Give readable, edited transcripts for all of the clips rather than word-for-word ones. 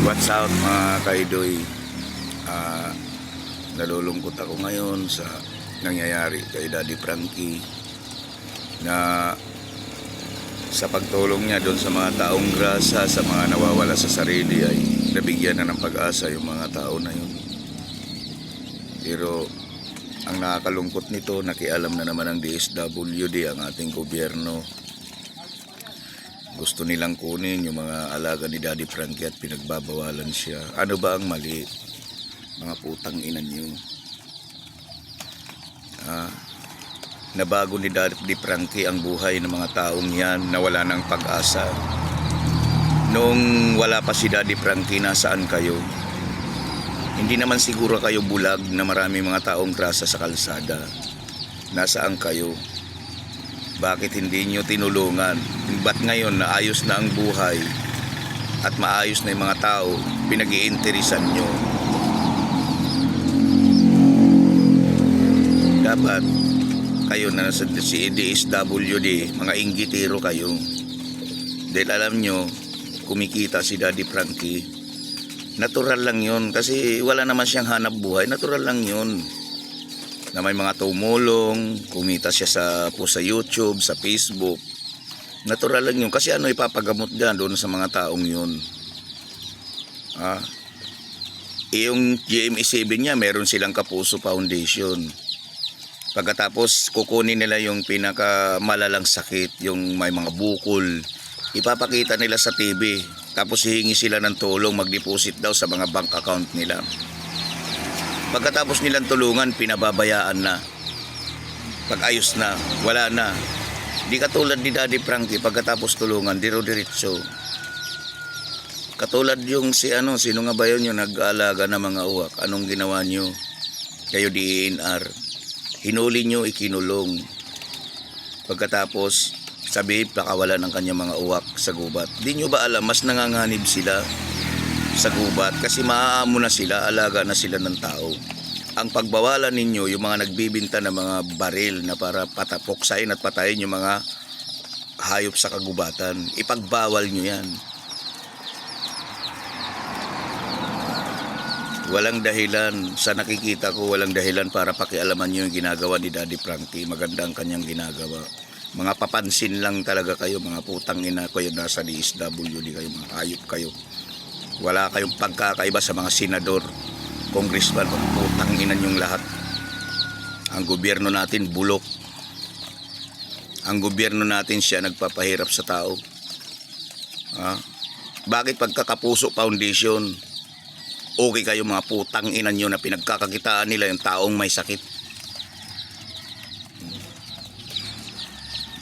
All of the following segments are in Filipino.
What's up mga kaidoy? Nalulungkot ako ngayon sa nangyayari kay Daddy Frankie na sa pagtulong niya doon sa mga taong grasa, sa mga nawawala sa sarili, ay nabigyan na ng pag-asa yung mga tao na yun. Pero ang nakakalungkot nito, nakialam na naman ng DSWD, ang ating gobyerno. Gusto nilang kunin yung mga alaga ni Daddy Frankie at pinagbabawalan siya. Ano ba ang mali? Mga putang ina niyo. Nabago ni Daddy Frankie ang buhay ng mga taong yan na wala ng pag-asa. Nung wala pa si Daddy Frankie, nasaan kayo? Hindi naman siguro kayo bulag na marami mga taong grasa sa kalsada. Nasaan kayo? Bakit hindi nyo tinulungan? Ba't ngayon na ayos na ang buhay at maayos na yung mga tao, pinag-iinteresan nyo? Dapat kayo na nasa DSWD, mga inggitero kayo. Dahil alam nyo, kumikita si Daddy Frankie. Natural lang yun kasi wala naman siyang hanap buhay. Natural lang yun na may mga tumulong, kumita siya sa YouTube, sa Facebook. Natural lang yun. Kasi ano ipapagamot dyan doon sa mga taong yun? Yung GMA7 niya, meron silang Kapuso Foundation. Pagkatapos, kukunin nila yung pinakamalalang sakit, yung may mga bukol. Ipapakita nila sa TV. Tapos hihingi sila ng tulong, mag-deposit daw sa mga bank account nila. Pagkatapos nilang tulungan, pinababayaan na. Pag-ayos na, wala na. Di katulad ni Daddy Frankie, pagkatapos tulungan, diro-diretso. Katulad yung sino nga ba yun yung nag-aalaga ng mga uwak? Anong ginawa nyo? Kayo DNR. Hinuli nyo, ikinulong. Pagkatapos, sabi, pakawala ng kanyang mga uwak sa gubat. Di nyo ba alam, mas nanganganib sila sa gubat kasi maaamo na sila, alaga na sila ng tao. Ang pagbawalan ninyo, yung mga nagbibinta ng mga baril na para patapoksain at patayin yung mga hayop sa kagubatan, ipagbawal nyo yan. Walang dahilan, sa nakikita ko, walang dahilan para pakialaman nyo yung ginagawa ni Daddy Frankie. Maganda ang kanyang ginagawa. Mga papansin lang talaga kayo, mga putang ina ko yung nasa DSWD kayo, mga hayop kayo. Wala kayong pagkakaiba sa mga senador, congressman, putang ina yung lahat. Ang gobyerno natin bulok. Ang gobyerno natin siya nagpapahirap sa tao. Bakit pagkakapuso foundation, okay kayo mga putang ina nyo na pinagkakakitaan nila yung taong may sakit?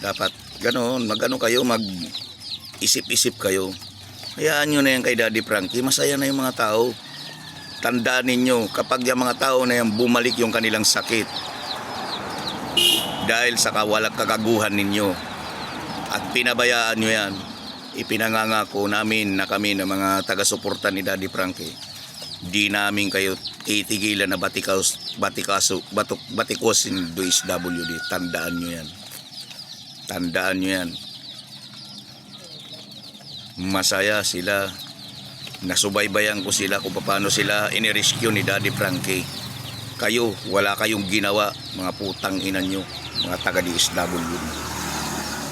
Dapat ganoon, mag-ano kayo, mag-isip-isip kayo. Hayaan nyo na yan kay Daddy Frankie, masaya na yung mga tao. Tandaan ninyo, kapag yung mga tao na yan bumalik yung kanilang sakit dahil sa kawalang kagaguhan ninyo at pinabayaan nyo yan, ipinangangako namin na kami na mga taga-suporta ni Daddy Frankie, di namin kayo titigilan na batikosin DSWD. Tandaan nyo yan. Tandaan nyo yan. Masaya sila. Nasubaybayan ko sila kung paano sila inirescue ni Daddy Frankie. Kayo, wala kayong ginawa, mga putang ina nyo, mga taga DSWD.